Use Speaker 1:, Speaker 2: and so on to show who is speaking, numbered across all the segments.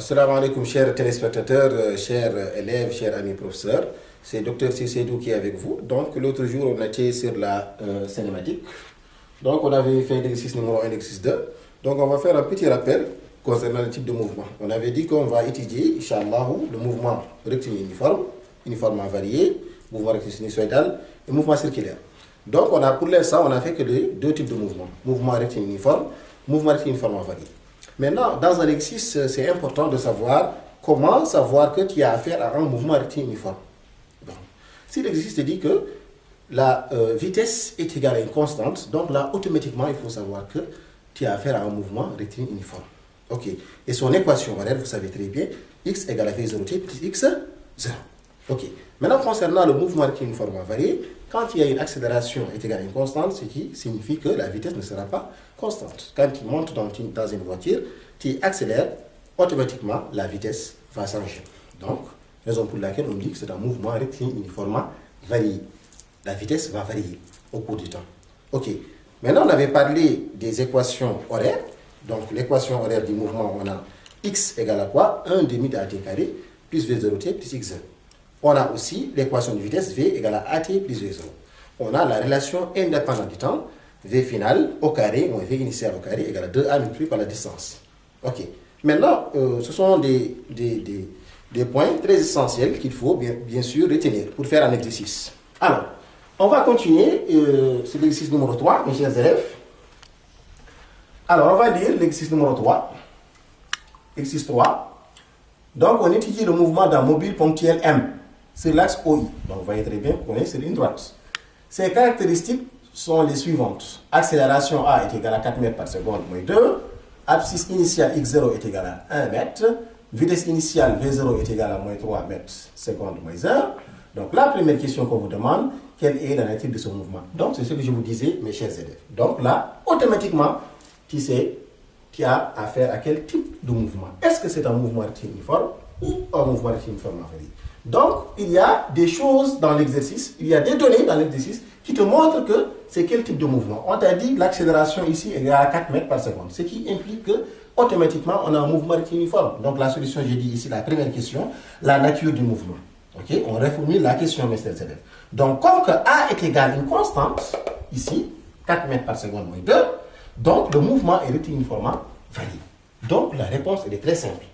Speaker 1: Assalamu alaikum, chers téléspectateurs, chers élèves, chers amis professeurs. C'est Dr Sissédou qui est avec vous. Donc, l'autre jour, on était sur la cinématique. Donc, on avait fait l'exercice numéro 1 et l'exercice 2. Donc, on va faire un petit rappel concernant le type de mouvement. On avait dit qu'on va étudier, Inch'Allah, le mouvement rectiligne uniforme, uniformément varié, mouvement rectiligne sinusoïdal et mouvement circulaire. Donc, pour l'instant, on a fait que deux types de mouvements. Mouvement rectiligne uniforme, mouvement rectiligne uniformément varié. Maintenant, dans un exercice, c'est important de savoir comment savoir que tu as affaire à un mouvement rectiligne uniforme. Donc, si l'exercice te dit que la vitesse est égale à une constante, donc là, automatiquement, il faut savoir que tu as affaire à un mouvement rectiligne uniforme. Ok. Et son équation horaire, vous savez très bien, x égale à v0t plus x 0. Ok. Maintenant, concernant le mouvement rectiligne uniformément varié, quand il y a une accélération est égale à une constante, ce qui signifie que la vitesse ne sera pas constante. Quand tu montes dans une voiture, tu accélères, automatiquement, la vitesse va changer. Donc, raison pour laquelle on dit que c'est un mouvement rectiligne uniformément varié. La vitesse va varier au cours du temps. Ok. Maintenant, on avait parlé des équations horaires. Donc, l'équation horaire du mouvement, on a x égale à quoi? 1 demi de at carré plus v0t plus x0. On a aussi l'équation de vitesse v égale à at plus v0. On a la relation indépendante du temps, v final au carré moins v initial au carré égale à 2a multiplié par la distance. Ok. Maintenant, ce sont des points très essentiels qu'il faut bien sûr retenir pour faire un exercice. Alors, on va continuer sur l'exercice numéro 3, mes chers élèves. Alors, on va lire l'exercice numéro 3. Exercice 3. Donc, on étudie le mouvement d'un mobile ponctuel M sur l'axe OI. Donc, vous voyez très bien qu'on est sur une droite. Ses caractéristiques sont les suivantes. Accélération A est égale à 4 mètres par seconde moins 2. Abscisse initiale x0 est égale à 1 mètre. Vitesse initiale v0 est égale à moins 3 mètres seconde moins 1. Donc, la première question qu'on vous demande, quelle est la nature de ce mouvement? Donc, c'est ce que je vous disais, mes chers élèves. Donc, là, automatiquement, tu sais, tu as affaire à quel type de mouvement. Est-ce que c'est un mouvement rectiligne uniforme ou un mouvement rectiligne uniformément varié? Donc, il y a des choses dans l'exercice, il y a des données dans l'exercice qui te montrent que c'est quel type de mouvement. On t'a dit l'accélération ici est égale à 4 mètres par seconde, ce qui implique que automatiquement on a un mouvement rectiligne uniforme. Donc, la solution, j'ai dit ici, la première question, la nature du mouvement. Ok, on reformule la question, mes chers élèves. Donc, comme que A est égal à une constante, ici, 4 mètres par seconde moins 2, donc le mouvement est rectiligne uniformément varié. Donc, la réponse, elle est très simple.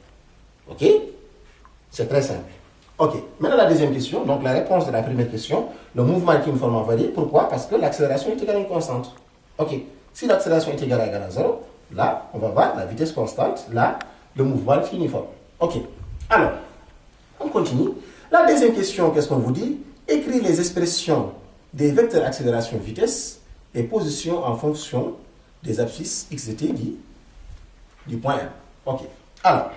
Speaker 1: Ok? C'est très simple. Ok, maintenant la deuxième question, donc la réponse de la première question, le mouvement est uniformément varié. Pourquoi? Parce que l'accélération est égale à une constante. Ok, si l'accélération est égale à 0, là, on va voir la vitesse constante, là, le mouvement est uniforme. Ok, alors, on continue. La deuxième question, qu'est-ce qu'on vous dit? Écris les expressions des vecteurs accélération, vitesse et position en fonction des abscisses x et t du point M. Ok, alors,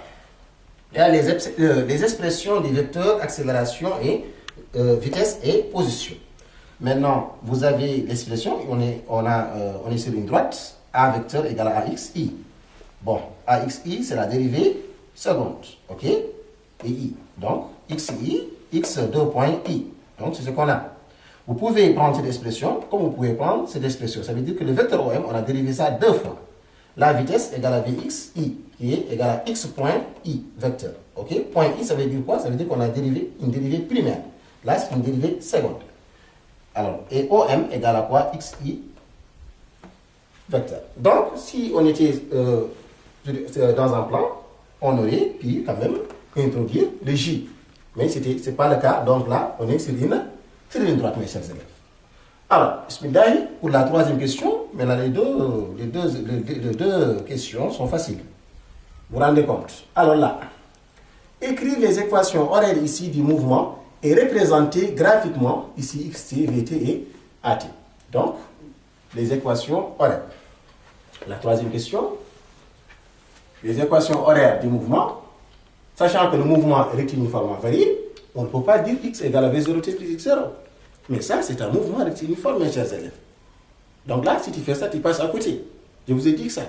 Speaker 1: il y a les expressions des vecteurs accélération et vitesse et position. Maintenant, vous avez l'expression, on est sur une droite, A vecteur égale à AXI. Bon, AXI, c'est la dérivée seconde, ok? Et I. Donc, XI, X2.I. Donc, c'est ce qu'on a. Vous pouvez prendre cette expression, comme vous pouvez prendre cette expression. Ça veut dire que le vecteur OM, on a dérivé ça deux fois. La vitesse égale à VXI, qui est égale à X point I, vecteur. Ok? Point I, ça veut dire quoi? Ça veut dire qu'on a dérivé une dérivée primaire. Là, c'est une dérivée seconde. Alors, et OM égale à quoi? XI, vecteur. Donc, si on était dans un plan, on aurait pu quand même introduire le J. Mais ce n'est pas le cas. Donc là, on est sur une droite, mes chers élèves. Alors, bismillah, pour la troisième question, mais là, les deux questions sont faciles. Vous vous rendez compte? Alors là, écrire les équations horaires ici du mouvement et représenter graphiquement ici xt, vt et at. Donc, les équations horaires. La troisième question, les équations horaires du mouvement, sachant que le mouvement est rectiligne uniformément varié, on ne peut pas dire x égale à v0t plus x0. Mais ça, c'est un mouvement rectiligne uniforme, mes chers élèves. Donc là, si tu fais ça, tu passes à côté. Je vous ai dit que ça.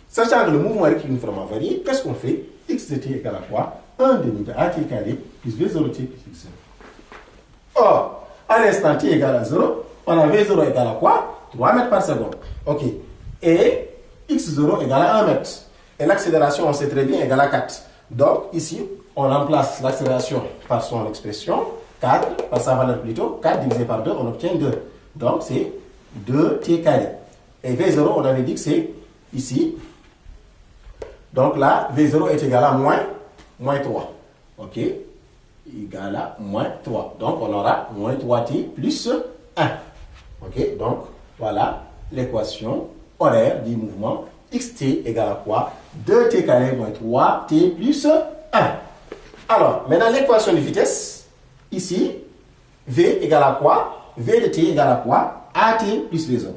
Speaker 1: Sachant que le mouvement est rectiligne uniformément varié, qu'est-ce qu'on fait? X de t égale à quoi? 1 demi de at carré plus v0t plus x0. Or, à l'instant t égale à 0, on a v0 égale à quoi? 3 mètres par seconde. Ok. Et x0 égale à 1 mètre. Et l'accélération, on sait très bien, égale à 4. Donc, ici, on remplace l'accélération par son expression, 4, par sa valeur plutôt, 4 divisé par 2, on obtient 2. Donc, c'est 2t carré. Et V0, on avait dit que c'est ici. Donc là, V0 est égal à moins 3. OK? Égal à moins 3. Donc, on aura moins 3t plus 1. OK? Donc, voilà l'équation horaire du mouvement xt égale à quoi? 2t carré moins 3t plus 1. Alors, maintenant, l'équation de vitesse, ici, v égale à quoi? V de t égale à quoi? At plus V0.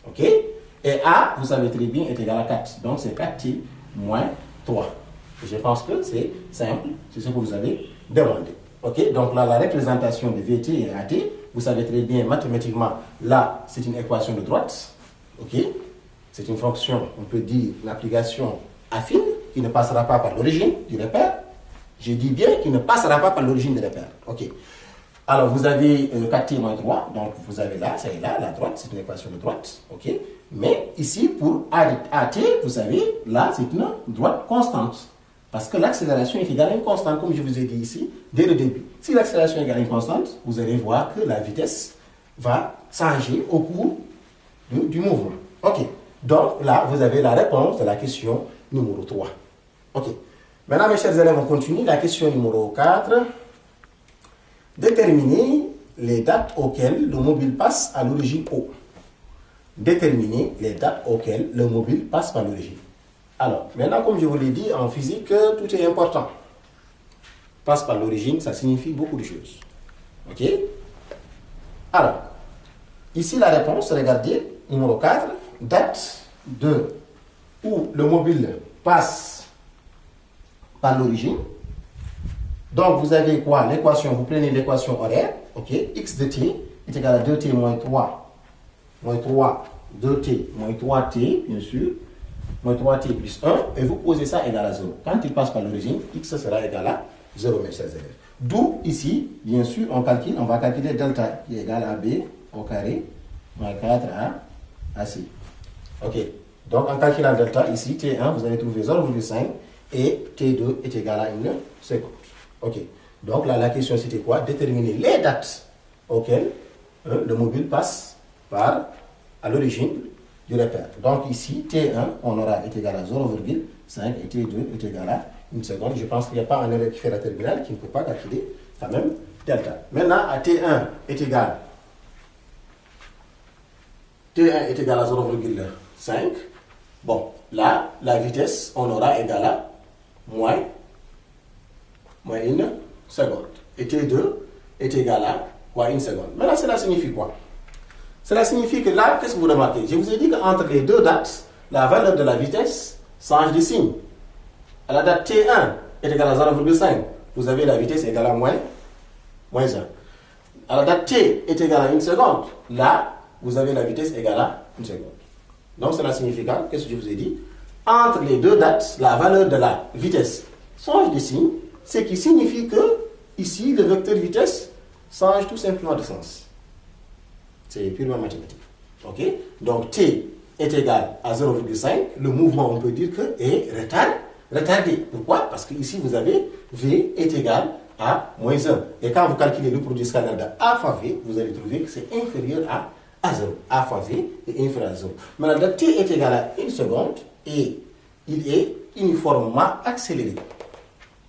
Speaker 1: OK? Et A, vous savez très bien, est égal à 4. Donc, c'est 4t moins 3. Je pense que c'est simple. C'est ce que vous avez demandé. OK? Donc, là, la représentation de Vt et At, vous savez très bien, mathématiquement, là, c'est une équation de droite. OK? C'est une fonction, on peut dire, une application affine qui ne passera pas par l'origine du repère. Je dis bien qu'il ne passera pas par l'origine du repère. OK? Alors, vous avez 4t moins 3, donc vous avez là, ça est là, la droite, c'est une équation de droite, ok? Mais ici, pour AT, vous savez, là, c'est une droite constante. Parce que l'accélération est égale à une constante, comme je vous ai dit ici, dès le début. Si l'accélération est égale à une constante, vous allez voir que la vitesse va changer au cours du mouvement. Ok? Donc, là, vous avez la réponse de la question numéro 3. Ok? Maintenant, mes chers élèves, on continue. La question numéro 4. Déterminer les dates auxquelles le mobile passe à l'origine O. Déterminer les dates auxquelles le mobile passe par l'origine. Alors, maintenant, comme je vous l'ai dit, en physique, tout est important. Passe par l'origine, ça signifie beaucoup de choses. OK? Alors, ici, la réponse, regardez, numéro 4, date de où le mobile passe par l'origine. Donc, vous avez quoi? L'équation, vous prenez l'équation horaire, ok? X de t est égal à 2t moins 3, 2t, moins 3t, bien sûr, moins 3t plus 1, et vous posez ça égal à 0. Quand il passe par l'origine, x sera égal à 0, mes chers élèves. D'où, ici, bien sûr, on va calculer delta qui est égal à b au carré, moins 4 à c. Ok? Donc, en calculant delta, ici, t1, vous allez trouver 0,5, et t2 est égal à 1 seconde. Ok, donc là, la question c'était quoi? Déterminer les dates auxquelles le mobile passe à l'origine du repère. Donc ici, T1, on aura est égal à 0,5 et T2 est égal à 1 seconde. Je pense qu'il n'y a pas un élève qui fait la terminale qui ne peut pas calculer quand même delta. Maintenant, à T1 est égal à 0,5. Bon, là, la vitesse, on aura égal à moins 1 seconde. Et T2 est égal à quoi? 1 seconde. Maintenant, cela signifie quoi? Cela signifie que là, qu'est-ce que vous remarquez? Je vous ai dit qu'entre les deux dates, la valeur de la vitesse change de signe. À la date T1 est égal à 0,5, vous avez la vitesse égale à moins 1. À la date T est égal à 1 seconde, là, vous avez la vitesse égale à 1 seconde. Donc, cela signifie quoi? Qu'est-ce que je vous ai dit? Entre les deux dates, la valeur de la vitesse change de signe, ce qui signifie que, ici, le vecteur vitesse change tout simplement de sens. C'est purement mathématique. Ok? Donc, t est égal à 0,5. Le mouvement, on peut dire que est retardé. Pourquoi? Parce que ici, vous avez v est égal à moins 1. Et quand vous calculez le produit scalaire de a fois v, vous allez trouver que c'est inférieur à 0. A fois v est inférieur à 0. Maintenant, le t est égal à 1 seconde et il est uniformément accéléré.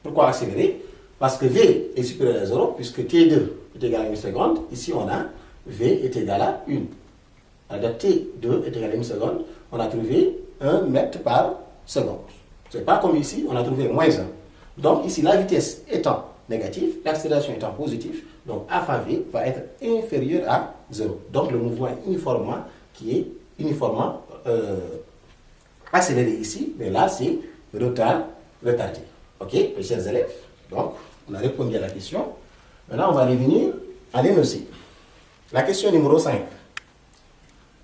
Speaker 1: Pourquoi accéléré? Parce que v est supérieur à 0, puisque t2 est égal à 1 seconde. Ici, on a v est égal à 1. À la t2 est égal à 1 seconde, on a trouvé 1 mètre par seconde. Ce n'est pas comme ici, on a trouvé moins 1. Donc ici, la vitesse étant négative, l'accélération étant positive, donc a fois v va être inférieur à 0. Donc le mouvement est uniformément accéléré ici, mais là c'est retardé. Ok, mes chers élèves, donc on a répondu à la question. Maintenant, on va revenir à l'énoncé. La question numéro 5.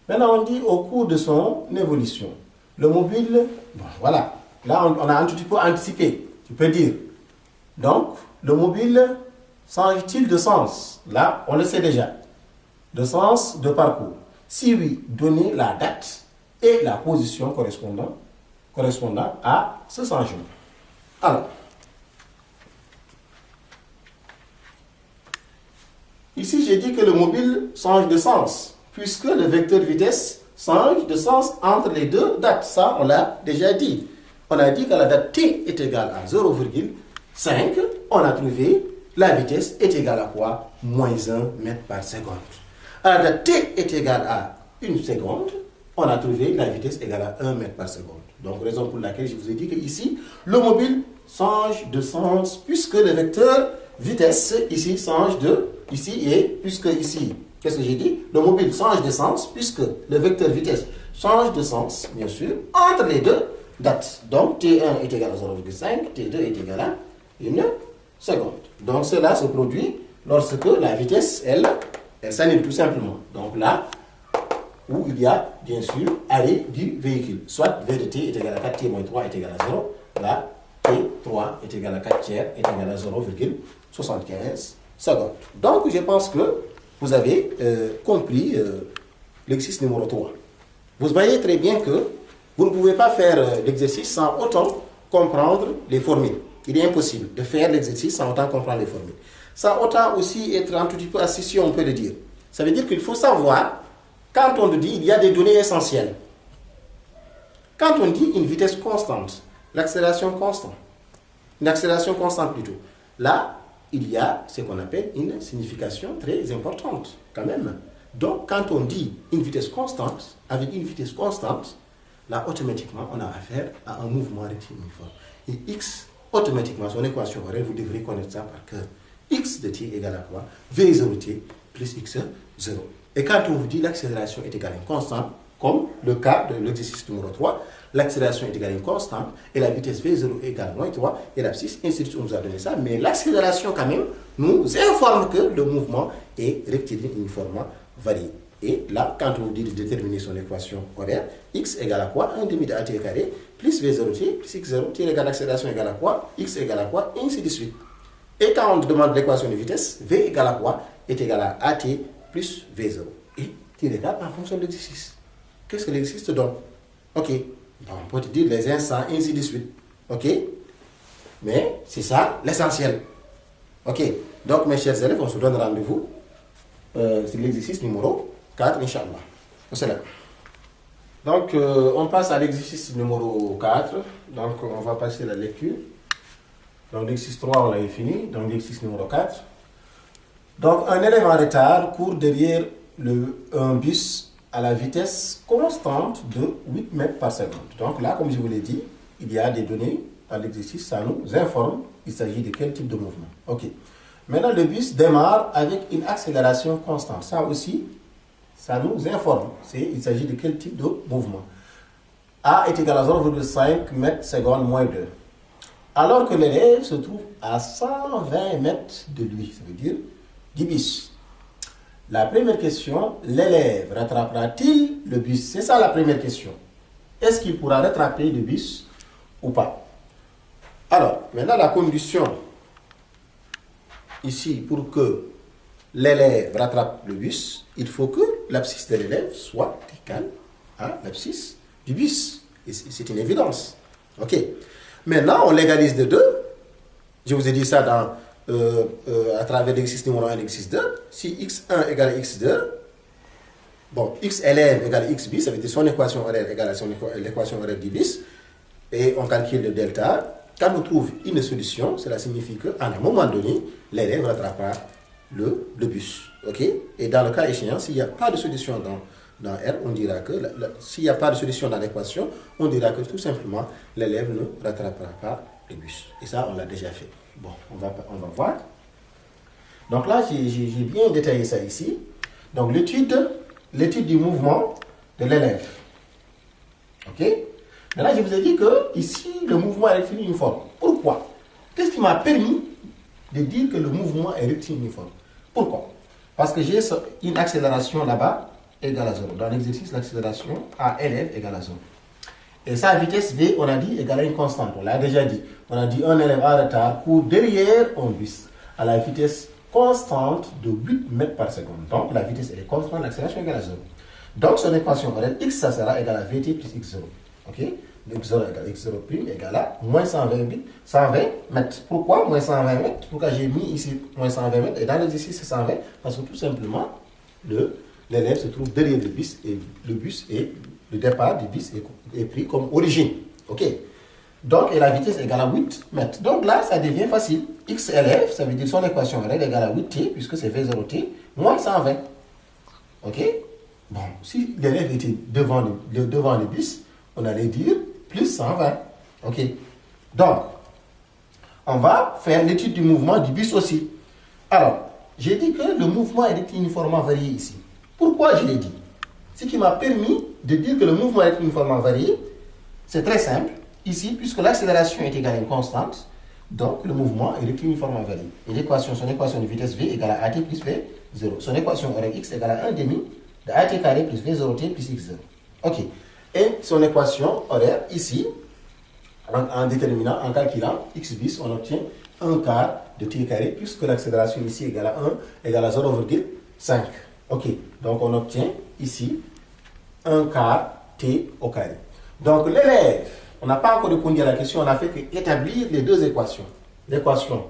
Speaker 1: Maintenant, on dit au cours de son évolution, le mobile, bon, voilà, là on a un petit peu anticipé, tu peux dire. Donc, le mobile change-t-il de sens? Là, on le sait déjà. De sens de parcours. Si oui, donnez la date et la position correspondant à ce changement. Alors, ici, j'ai dit que le mobile change de sens, puisque le vecteur vitesse change de sens entre les deux dates. Ça, on l'a déjà dit. On a dit que la date t est égale à 0,5. On a trouvé la vitesse est égale à quoi? Moins 1 mètre par seconde. À la date t est égale à 1 seconde, on a trouvé la vitesse égale à 1 mètre par seconde. Donc, raison pour laquelle je vous ai dit que ici, le mobile change de sens, puisque le vecteur vitesse ici change de ici et puisque ici, qu'est-ce que j'ai dit? Le mobile change de sens, puisque le vecteur vitesse change de sens, bien sûr, entre les deux dates. Donc, T1 est égal à 0,5, T2 est égal à 1 seconde. Donc, cela se produit lorsque la vitesse, elle s'annule tout simplement. Donc là, où il y a, bien sûr, arrêt du véhicule. Soit V de t est égal à 4, t moins 3 est égal à 0. Là, t3 est égal à 4 tiers est égal à 0,75 secondes. Donc, je pense que vous avez compris l'exercice numéro 3. Vous voyez très bien que vous ne pouvez pas faire l'exercice sans autant comprendre les formules. Il est impossible de faire l'exercice sans autant comprendre les formules. Sans autant aussi être un tout petit peu assis, si on peut le dire. Ça veut dire qu'il faut savoir, quand on dit il y a des données essentielles. Quand on dit une vitesse constante, l'accélération constante, une accélération constante plutôt, là, il y a ce qu'on appelle une signification très importante quand même. Donc, quand on dit une vitesse constante, avec une vitesse constante, là, automatiquement, on a affaire à un mouvement rectiligne uniforme. Et x, automatiquement, son équation horaire, vous devrez connaître ça par cœur. X de t égale à quoi? V0t plus x0. Et quand on vous dit l'accélération est égale à une constante, comme le cas de l'exercice numéro 3, l'accélération est égale à une constante et la vitesse V0 est égale à moins 3 et l'abscisse, ainsi de suite, on nous a donné ça. Mais l'accélération, quand même, nous informe que le mouvement est rectiligne uniformément varié. Et là, quand on vous dit de déterminer son équation horaire, x égale à quoi? 1 demi de at carré plus V0t plus x0, t égale à l'accélération égale à quoi? X égale à quoi? Et ainsi de suite. Et quand on demande l'équation de vitesse, V égale à quoi? Est égal à AT plus V0. Et tu regardes en fonction de l'exercice. Qu'est-ce que l'exercice te donne? Ok. Bon, on peut te dire les instants, ainsi de suite. Ok. Mais c'est ça l'essentiel. Ok. Donc, mes chers élèves, on se donne rendez-vous. C'est l'exercice numéro 4, Inch'Allah. C'est là. Donc, on passe à l'exercice numéro 4. Donc, on va passer la lecture. Donc, l'exercice 3, on l'avait fini. Donc, l'exercice numéro 4. Donc, un élève en retard court derrière un bus à la vitesse constante de 8 mètres par seconde. Donc là, comme je vous l'ai dit, il y a des données à l'exercice, ça nous informe il s'agit de quel type de mouvement. Ok. Maintenant, le bus démarre avec une accélération constante. Ça aussi, ça nous informe. Il s'agit de quel type de mouvement. A est égal à 0,5 mètres seconde moins 2. Alors que l'élève se trouve à 120 mètres de lui. Ça veut dire du bus. La première question, l'élève rattrapera-t-il le bus? C'est ça la première question. Est-ce qu'il pourra rattraper le bus ou pas? Alors, maintenant la condition ici pour que l'élève rattrape le bus, il faut que l'abscisse de l'élève soit égale à l'abscisse du bus. Et c'est une évidence. Ok. Maintenant, on légalise de 2. Je vous ai dit ça à travers l'exercice numéro 1 et l'exercice 2. Si x1 égale à x2, bon, x élève égale à x bis, ça veut dire son équation horaire égale à l'équation horaire du bis, et on calcule le delta. Quand on trouve une solution, cela signifie qu'à un moment donné, l'élève rattrapera le bus. Ok? Et dans le cas échéant, s'il n'y a pas de solution dans R, on dira que, s'il n'y a pas de solution dans l'équation, on dira que tout simplement, l'élève ne rattrapera pas le bus. Et ça, on l'a déjà fait. Bon, on va voir. Donc là, j'ai bien détaillé ça ici. Donc l'étude du mouvement de l'élève. Ok? Maintenant, je vous ai dit que ici, le mouvement est rectiligne uniforme. Pourquoi? Qu'est-ce qui m'a permis de dire que le mouvement est rectiligne uniforme? Pourquoi? Parce que j'ai une accélération là-bas égale à 0. Dans l'exercice, l'accélération à élève égale à 0. Et sa vitesse V, on a dit, égale à une constante. On l'a déjà dit. On a dit un élève en retard court derrière un bus à la vitesse constante de 8 mètres par seconde. Donc, la vitesse, elle est constante, l'accélération égale à 0. Donc, son équation horaire, x, ça sera égal à Vt plus x0. Ok? x0 égale x0' égale à moins 120 mètres. Pourquoi moins 120 mètres? Pourquoi j'ai mis ici moins 120 mètres et dans l'exercice c'est 120? Parce que tout simplement, l'élève se trouve derrière le bus et le départ du bus est pris comme origine. Ok. Donc, et la vitesse est égale à 8 mètres. Donc là, ça devient facile. X élève, ça veut dire son équation est égale à 8t, puisque c'est V0t, moins 120. Ok. Bon, si l'élève était devant le bus, on allait dire plus 120. Ok. Donc, on va faire l'étude du mouvement du bus aussi. Alors, j'ai dit que le mouvement est uniformément varié ici. Pourquoi je l'ai dit? Ce qui m'a permis de dire que le mouvement est uniformément varié, c'est très simple. Ici, puisque l'accélération est égale à une constante, donc le mouvement est uniformément varié. Et son équation de vitesse V égale à AT plus V0. Son équation horaire X égale à 1 demi de AT carré plus V0t plus X0. Ok. Et son équation horaire ici, en déterminant, en calculant X bis, on obtient 1 quart de T carré, puisque l'accélération ici égale à 1 égale à 0,5. Ok. Donc on obtient ici 1 quart T au carré. Donc l'élève, on n'a pas encore répondu à la question, on a fait qu'établir les deux équations. L'équation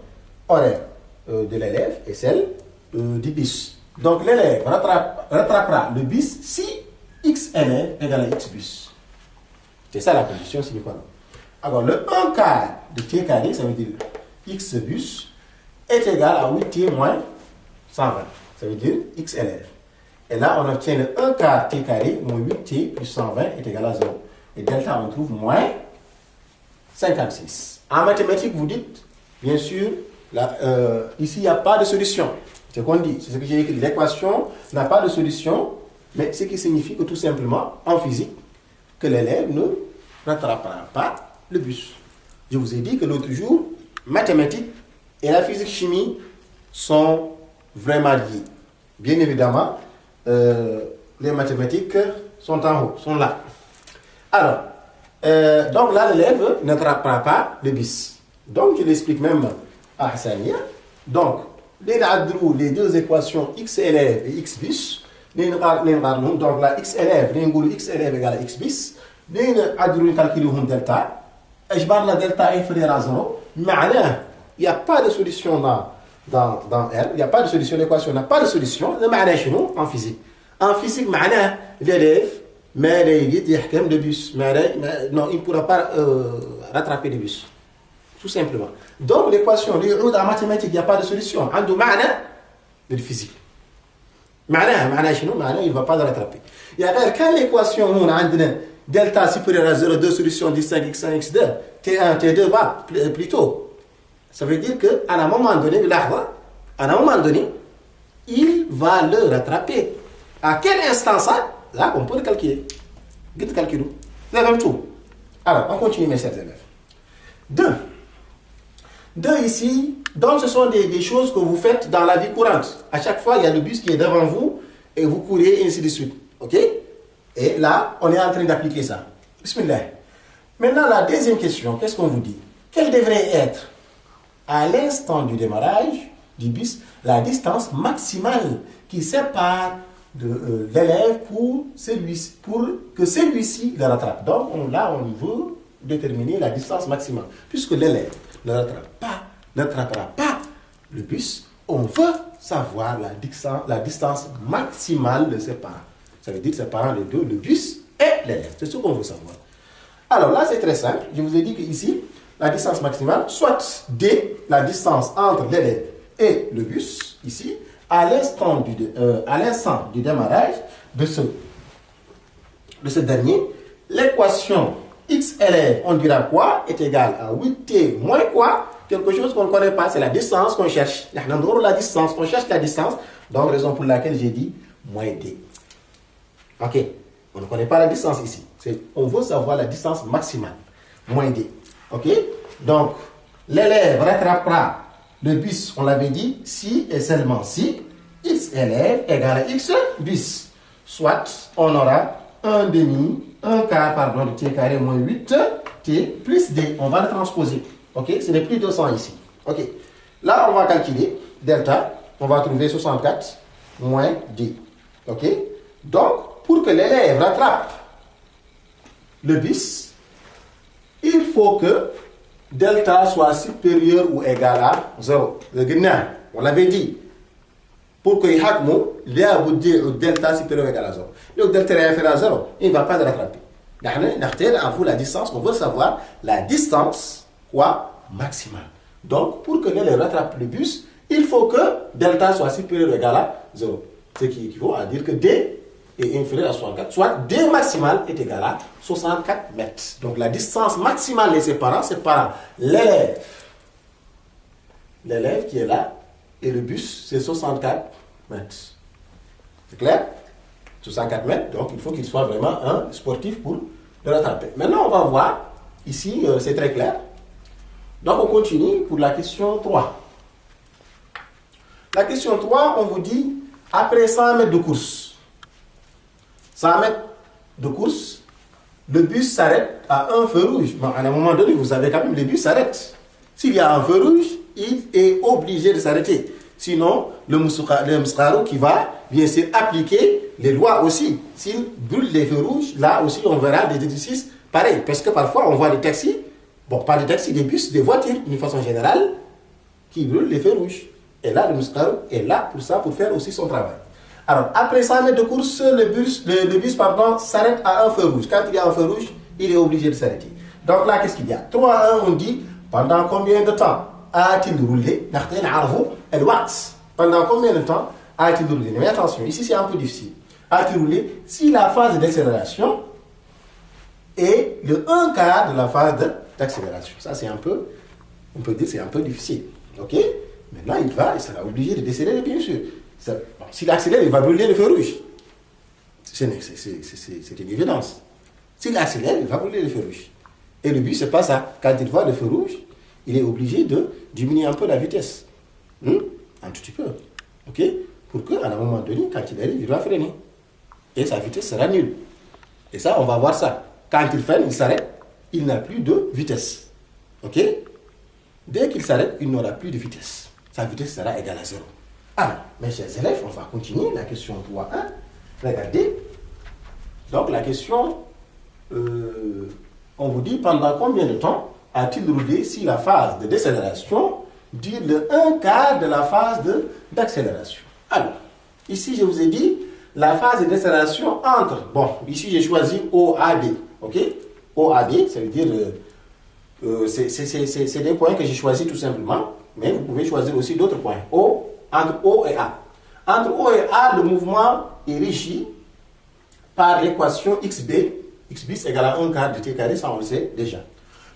Speaker 1: horaire de l'élève et celle du bus. Donc l'élève rattrapera le bus si x élève égale à x bus. C'est ça la condition sine qua non. Alors le 1 quart de t carré, ça veut dire x bus, est égal à 8t moins 120. Ça veut dire x élève. Et là, on obtient le 1 quart t carré moins 8t plus 120 est égal à 0. Et delta, on trouve moins 56. En mathématiques, vous dites, bien sûr, ici, il n'y a pas de solution. C'est ce qu'on dit. C'est ce que j'ai écrit. L'équation n'a pas de solution, mais ce qui signifie que tout simplement, en physique, que l'élève ne rattrapera pas le bus. Je vous ai dit que l'autre jour, mathématiques et la physique-chimie sont vraiment liées. Bien évidemment, les mathématiques sont en haut, sont là. Alors, donc là, l'élève ne rattrapera pas le bus. Donc, je l'explique même à Hassania. Donc, les deux équations x élève et x bus, donc là, x élève égale à x bus, nous calculons delta, et je parle de delta inférieur à 0, mais il n'y a pas de solution dans R, il n'y a pas de solution, l'équation n'a pas de solution, chez nous, en physique. En physique, l'élève, mais il y a de bus, non, il ne pourra pas rattraper le bus. Tout simplement. Donc, l'équation, en mathématiques, il n'y a pas de solution. En de physique. Chez nous, il ne va pas le rattraper. Il y a quand l'équation, on a delta supérieur à 0, deux solutions distinctes, x1, x2, t1, t2 va plutôt. Ça veut dire qu'à un moment donné, il va le rattraper. À quel instant ça? Là, on peut le calculer. C'est la même chose. Alors, on continue, mes chers élèves. 2 ici, donc ce sont des choses que vous faites dans la vie courante. À chaque fois, il y a le bus qui est devant vous et vous courez et ainsi de suite. Ok? Et là, on est en train d'appliquer ça. Bismillah. Maintenant, la deuxième question, qu'est-ce qu'on vous dit? Quelle devrait être, à l'instant du démarrage du bus, la distance maximale qui sépare de l'élève pour que celui-ci le rattrape? Donc, là, on veut déterminer la distance maximale. Puisque l'élève ne rattrapera pas le bus, on veut savoir la distance maximale de ses parents. Ça veut dire séparant les deux, le bus et l'élève. C'est ce qu'on veut savoir. Alors là, c'est très simple. Je vous ai dit qu'ici, la distance maximale, soit D, la distance entre l'élève et le bus, ici, à l'instant du démarrage de ce dernier, l'équation x élève, on dira quoi, est égale à 8t moins quoi, quelque chose qu'on ne connaît pas, c'est la distance qu'on cherche. On cherche la distance, donc raison pour laquelle j'ai dit moins d. Ok, on ne connaît pas la distance ici. On veut savoir la distance maximale, moins d. Ok, donc l'élève rattrapera le bus, on l'avait dit, si et seulement si x élève égale à x bus. Soit on aura 1 quart de t carré moins 8t plus d. On va le transposer. Ok, ce n'est plus 200 ici. Ok, là on va calculer delta. On va trouver 64 moins d. Ok, donc pour que l'élève rattrape le bus, il faut que delta soit supérieur ou égal à 0. On l'avait dit. Pour que delta supérieur ou égal à 0. Le delta est inférieur à 0, il ne va pas le rattraper. La distance, on veut savoir la distance maximale. Donc, pour que le rattrape le bus, il faut que delta soit supérieur ou égal à 0. Ce qui équivaut à dire que D est inférieur à 64, soit D maximal est égal à 64 mètres. Donc, la distance maximale les séparant l'élève qui est là, et le bus, c'est 64 mètres. C'est clair? 64 mètres, donc il faut qu'il soit vraiment un sportif pour le rattraper. Maintenant, on va voir, ici, c'est très clair. Donc, on continue pour la question 3. La question 3, on vous dit, après 100 mètres de course, 100 mètres de course, le bus s'arrête à un feu rouge. Bon, à un moment donné, vous savez quand même, le bus s'arrête. S'il y a un feu rouge, il est obligé de s'arrêter. Sinon, le Mousskarou qui va, bien sûr, appliquer les lois aussi. S'il brûle les feux rouges, là aussi, on verra des exercices pareils. Parce que parfois, on voit des taxis, bon, pas des taxis, des bus, des voitures, d'une façon générale, qui brûlent les feux rouges. Et là, le Mousskarou est là pour ça, pour faire aussi son travail. Alors, après 100 mètres de course, le bus s'arrête à un feu rouge. Quand il y a un feu rouge, il est obligé de s'arrêter. Donc là, qu'est-ce qu'il y a? 3-1, on dit, pendant combien de temps a-t-il roulé? Pendant combien de temps a-t-il roulé? Mais attention, ici c'est un peu difficile. A-t-il roulé si la phase d'accélération est le 1/4 de la phase d'accélération? Ça c'est un peu, on peut dire c'est un peu difficile. Ok? Maintenant il sera obligé de décélérer bien sûr. Bon, s'il accélère, il va brûler le feu rouge. C'est une évidence. S'il accélère, il va brûler le feu rouge. Et le but c'est pas ça. Quand il voit le feu rouge, il est obligé de diminuer un peu la vitesse. Un tout petit peu. Ok? Pour qu'à un moment donné, quand il arrive, il va freiner. Et sa vitesse sera nulle. Et ça, on va voir ça. Quand il freine, il s'arrête, il n'a plus de vitesse. Ok? Dès qu'il s'arrête, il n'aura plus de vitesse. Sa vitesse sera égale à 0. Alors, mes chers élèves, on va continuer. La question 3.1. Regardez. Donc, la question, on vous dit pendant combien de temps a-t-il roulé si la phase de décélération dure le 1/4 de la phase d'accélération? Alors, ici je vous ai dit la phase de décélération entre, bon, ici j'ai choisi OAD, ok? OAD, ça veut dire, c'est des points que j'ai choisis tout simplement, mais vous pouvez choisir aussi d'autres points. Entre O et A. Entre O et A, le mouvement est régi par l'équation XB. XB c'est égal à 1/4 de T carré, ça on le sait déjà.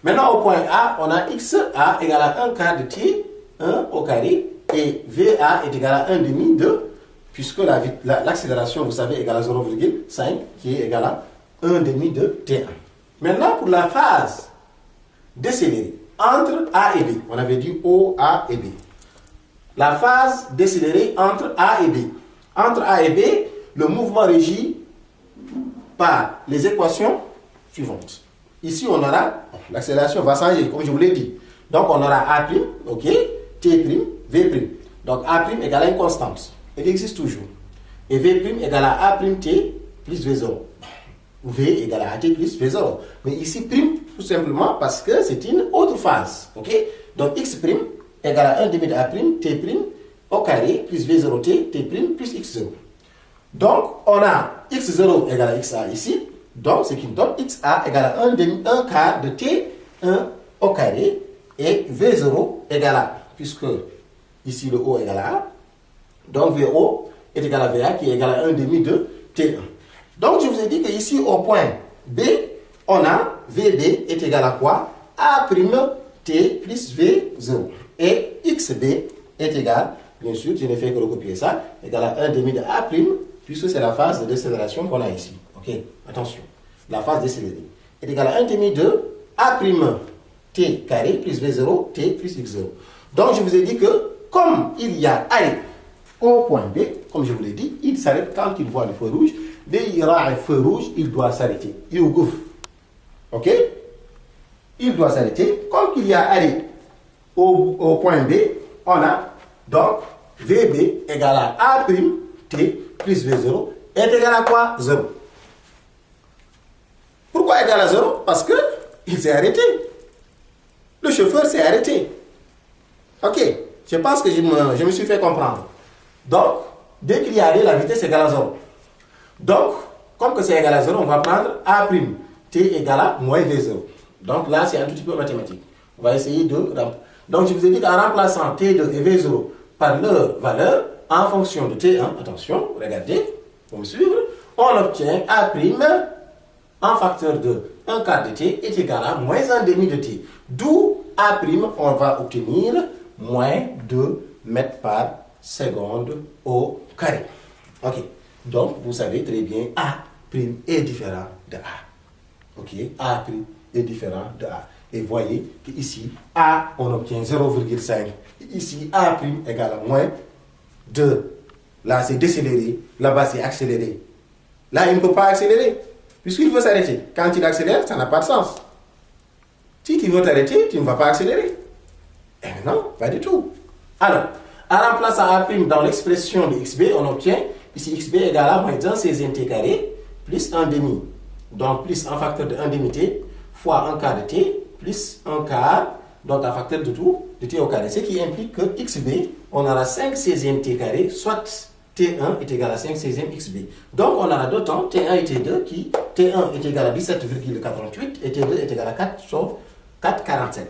Speaker 1: Maintenant, au point A, on a XA égale à 1/4 de T, 1 au carré, et VA est égal à 1/2 de, puisque l'accélération, vous savez, est égale à 0,5, qui est égal à 1/2 de T1. Maintenant, pour la phase décélérée, entre A et B, on avait dit O, A et B. La phase décélérée entre A et B. Entre A et B, le mouvement régi par les équations suivantes. Ici, on aura, l'accélération va changer, comme je vous l'ai dit. Donc, on aura A', ok, T', V'. Donc, A' égale à une constante. Elle existe toujours. Et V' égale à A'T plus V0. V égale à AT plus V0. Mais ici, prime, tout simplement parce que c'est une autre phase. Ok? Donc, X' égale à 1/2 de A', T' au carré plus V0T, T' plus X0. Donc, on a X0 égale à XA ici. Donc, ce qui nous donne XA égale à 1/4 de T1 au carré et V0 égale à, puisque ici le O égale à A, donc VO est égal à VA qui est égal à 1/2 de T1. Donc, je vous ai dit que ici au point B, on a VB est égal à quoi? A' T plus V0. Et XB est égal, bien sûr, je n'ai fait que recopier ça, égal à 1/2 de A', puisque c'est la phase de décélération qu'on a ici. Ok, attention. La phase décélérée est égale à 1/2 de A' T carré plus V0, T plus X0. Donc, je vous ai dit que, comme il y a arrêt au point B, comme je vous l'ai dit, il s'arrête quand il voit le feu rouge. Dès qu'il y aura un feu rouge, il doit s'arrêter. Il gouffre. Ok? Il doit s'arrêter. Comme il y a arrêt au point B, on a donc VB égale à A' T plus V0 est égal à quoi? 0. Pourquoi égal à 0? Parce que il s'est arrêté. Le chauffeur s'est arrêté. Ok, je pense que je me suis fait comprendre. Donc, dès qu'il y a arrêt, la vitesse est égale à 0. Donc, comme que c'est égal à 0, on va prendre A', t égale à moins V0. Donc là, c'est un tout petit peu mathématique. On va essayer de... Donc, je vous ai dit qu'en remplaçant T2 et V0 par leur valeur, en fonction de T1, attention, regardez, pour me suivre, on obtient A' en facteur de 1 quart de T est égal à moins 1 demi de T. D'où A', on va obtenir moins 2 mètres par seconde au carré. Ok. Donc, vous savez très bien, A' est différent de A. Ok. A' est différent de A. Et voyez qu'ici, A, on obtient 0,5. Ici, A' égale à moins 2. Là, c'est décéléré. Là-bas, c'est accéléré. Là, il ne peut pas accélérer. Puisqu'il veut s'arrêter. Quand il accélère, ça n'a pas de sens. Si tu veux t'arrêter, tu ne vas pas accélérer. Eh non, pas du tout. Alors, en remplaçant A' dans l'expression de xb, on obtient ici xb égale à moins 1 16e t carré plus 1 demi. Donc, plus un facteur de 1 demi t fois 1 quart de t plus 1 quart, donc un facteur de tout, de t au carré. Ce qui implique que xb, on aura 5 16e t carré, soit T1 est égal à 5 16e xb. Donc, on aura deux temps, T1 et T2, qui T1 est égal à 17,48 et T2 est égal à 4, sauf 4,47.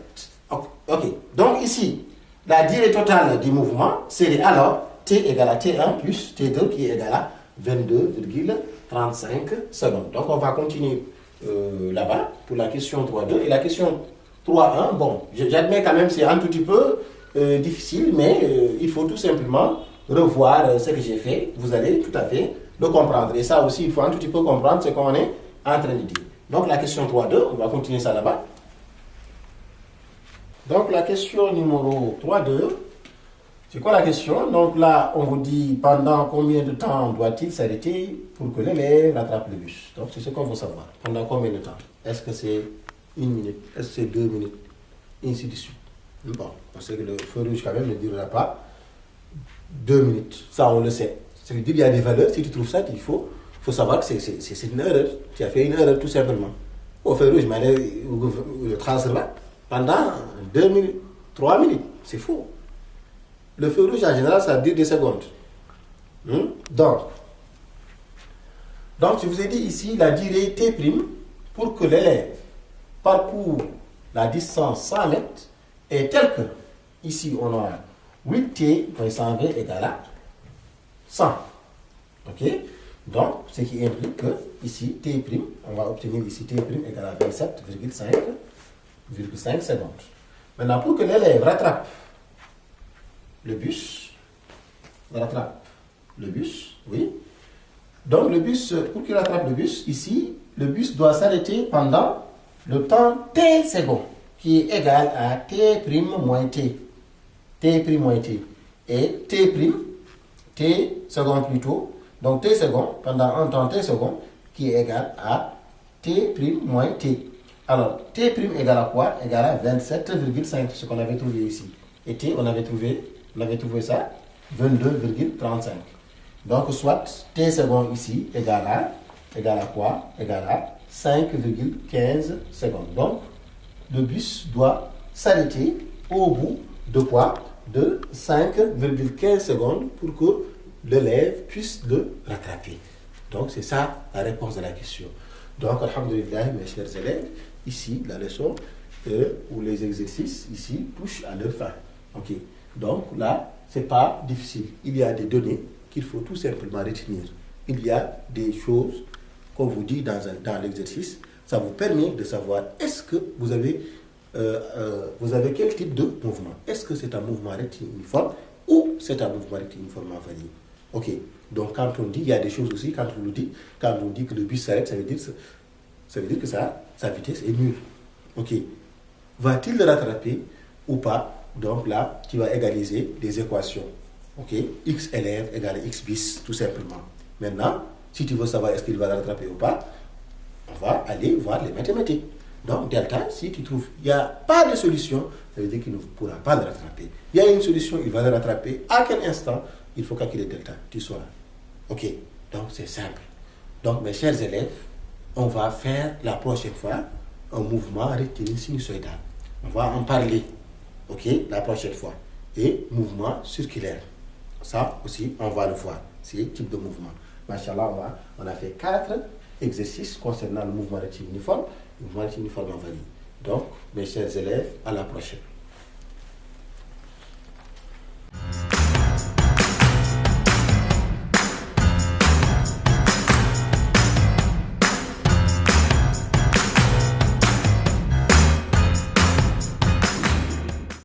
Speaker 1: Ok. Donc, ici, la durée totale du mouvement serait alors T égale à T1 plus T2 qui est égal à 22,35 secondes. Donc, on va continuer là-bas pour la question 3.2. Et la question 3.1, bon, j'admets quand même c'est un tout petit peu difficile, mais il faut tout simplement revoir ce que j'ai fait. Vous allez tout à fait le comprendre. Et ça aussi, il faut un tout petit peu comprendre ce qu'on est en train de dire. Donc, la question 3.2, on va continuer ça là-bas. Donc, la question numéro 3.2, c'est quoi la question? Donc là, on vous dit pendant combien de temps doit-il s'arrêter pour que l'élève rattrape le bus? Donc, c'est ce qu'on veut savoir. Pendant combien de temps? Est-ce que c'est 1 minute? Est-ce que c'est 2 minutes? Et ainsi de suite. Bon, parce que le feu rouge, quand même, ne durera pas 2 minutes. Ça, on le sait. Ça veut dire qu'il y a des valeurs. Si tu trouves ça, il faut savoir que c'est une erreur. Tu as fait une erreur, tout simplement. Au feu rouge, le transfert pendant 2 minutes, 3 minutes. C'est faux. Le feu rouge, en général, ça dure des secondes. Donc, je vous ai dit ici la durée T' pour que l'élève parcourt la distance 100 mètres est telle que, ici, on a 8T moins 120 égale à 100. Ok? Donc, ce qui implique que, ici, T', on va obtenir ici T' égale à 27,5 secondes. Maintenant, pour que l'élève rattrape le bus, oui. Donc, le bus, pour qu'il rattrape le bus, ici, le bus doit s'arrêter pendant le temps T secondes, qui est égal à T' moins T. T' moins T. Et T secondes plutôt. Donc, T secondes, pendant un temps T secondes, qui est égal à T' moins T. Alors, T' égale à quoi? Égale à 27,5, ce qu'on avait trouvé ici. Et T, on avait trouvé ça, 22,35. Donc, soit T secondes ici égale à quoi? Égale à 5,15 secondes. Donc, le bus doit s'arrêter au bout de quoi? De 5,15 secondes pour que l'élève puisse le rattraper. Donc, c'est ça la réponse de la question. Donc, alhamdoulilah, mes chers élèves, ici, la leçon ou les exercices, ici, touchent à leur fin. Ok. Donc, là, ce n'est pas difficile. Il y a des données qu'il faut tout simplement retenir. Il y a des choses qu'on vous dit dans l'exercice. Ça vous permet de savoir est-ce que vous avez quel type de mouvement. Est-ce que c'est un mouvement rectiliforme ou c'est un mouvement rectiliforme varié? Ok. Donc, quand on dit, il y a des choses aussi, quand on dit que le bus s'arrête, ça veut dire que sa vitesse est nulle. Ok. Va-t-il le rattraper ou pas? Donc là, tu vas égaliser des équations. Ok. X élève égale X bis, tout simplement. Maintenant, si tu veux savoir est-ce qu'il va le rattraper ou pas, on va aller voir les mathématiques. Donc, delta, si tu trouves qu'il n'y a pas de solution, ça veut dire qu'il ne pourra pas le rattraper. Il y a une solution, il va le rattraper. À quel instant? Il faut calculer delta, tu sauras. Ok, donc c'est simple. Donc, mes chers élèves, on va faire la prochaine fois un mouvement rectiligne sinusoïdal. On va en parler, ok, la prochaine fois. Et mouvement circulaire. Ça aussi, on va le voir, ces types de mouvements. Machallah, on a fait 4 exercices concernant le mouvement rectiligne uniforme. Le mouvement rectiligne uniforme en valide. Donc, mes chers élèves, à la prochaine.